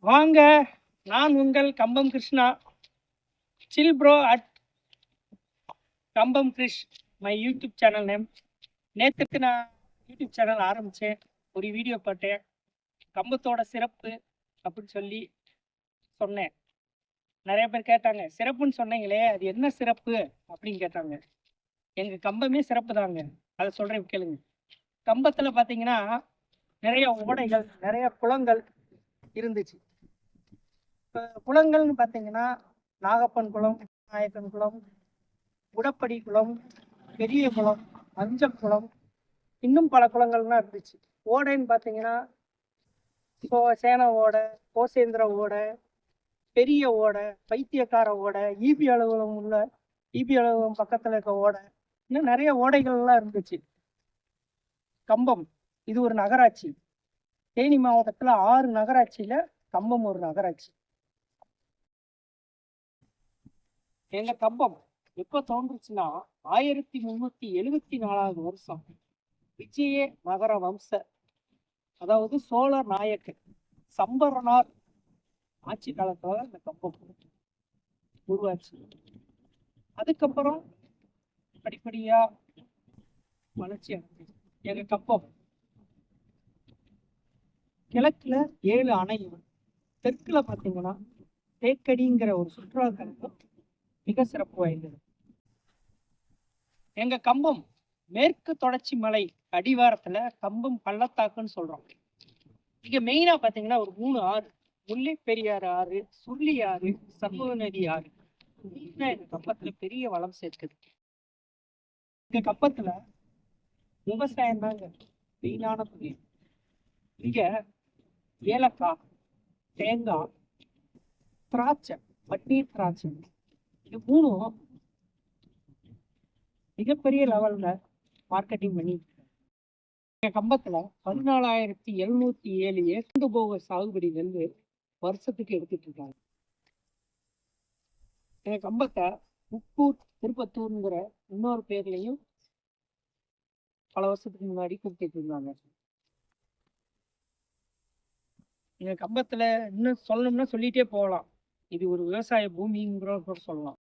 வாங்க, நான் உங்கள் Kambam Krishna. Chill bro at Kambam Krish my YouTube channel name. நேற்றுக்கு நான் யூடியூப் சேனல் ஆரம்பித்தேன். ஒரு வீடியோ போட்டேன், கம்பத்தோட சிறப்பு அப்படின்னு சொல்லி சொன்னேன். நிறைய பேர் கேட்டாங்க, சிறப்புன்னு சொன்னீங்களே அது என்ன சிறப்பு அப்படின்னு கேட்டாங்க. எங்கள் கம்பமே சிறப்பு தாங்க, அதை சொல்கிறேன் கேளுங்க. கம்பத்தில் பார்த்தீங்கன்னா நிறைய ஓடைகள், நிறைய குளங்கள் இருந்துச்சு. இப்போ குளங்கள்னு பார்த்தீங்கன்னா நாகப்பன் குளம், நாயக்கன் குளம், உடப்படி குளம், பெரிய குளம், அஞ்சல் குளம், இன்னும் பல குளங்கள்லாம் இருந்துச்சு. ஓடைன்னு பார்த்தீங்கன்னா சேன ஓடை, கோசேந்திர ஓடை, பெரிய ஓடை, பைத்தியக்கார ஓடை, ஈபி அலுவலகம் உள்ள ஈபி அலுவலகம் பக்கத்தில் இருக்க ஓடை, இன்னும் நிறைய ஓடைகள்லாம் இருந்துச்சு. கம்பம் இது ஒரு நகராட்சி. தேனி மாவட்டத்தில் 6 நகராட்சியில் கம்பம் ஒரு நகராட்சி. எங்க கம்பம் எப்போ தோன்றுச்சுன்னா 1374வது வருஷம் விஜய நகர வம்ச, அதாவது சோழ நாயக்கர் சம்பரனார் ஆட்சி காலத்துல இந்த கம்பம் உருவாச்சு. அதுக்கப்புறம் படிப்படியா வளர்ச்சி அடைஞ்சது. எங்க கம்பம் கிழக்குல 7 அணையும், தெற்குல பாத்தீங்கன்னா தேக்கடிங்கிற ஒரு சுற்றுலா தலமும் மிக சிறப்பு வாய்ந்தது. எங்க கம்பம் மேற்கு தொடர்ச்சி மலை அடிவாரத்துல கம்பம் பள்ளத்தாக்குன்னு சொல்றோம். இங்க மெயினா பாத்தீங்கன்னா ஒரு 3 ஆறு, முல்லை பெரியாறு ஆறு, சுருளி ஆறு, சமூக நதி ஆறு, எங்க கம்பத்துல பெரிய வளம் சேர்க்குது. இந்த கம்பத்துல விவசாயம் தாங்க மெயினான தொழில். இங்க ஏலக்காய், தேங்காய், திராட்சை, பன்னீர் திராட்சை, இது 3ம் மிகப்பெரிய லெவல்ல மார்க்கெட்டிங் பண்ணி கம்பத்துல 14,707 ஏக்கர் போக சாகுபடி நெல் வருஷத்துக்கு எடுத்துட்டு இருக்காங்க. எங்க கம்பத்தை உப்பூர் திருப்பத்தூர்ங்கிற இன்னொரு பேர்லையும் பல வருஷத்துக்கு முன்னாடி கூப்பிட்டு இருந்தாங்க. எங்க கம்பத்துல இன்னும் சொல்லணும்னா சொல்லிட்டே போகலாம். இது ஒரு விவசாய பூமிங்கிற கூட சொல்லலாம்.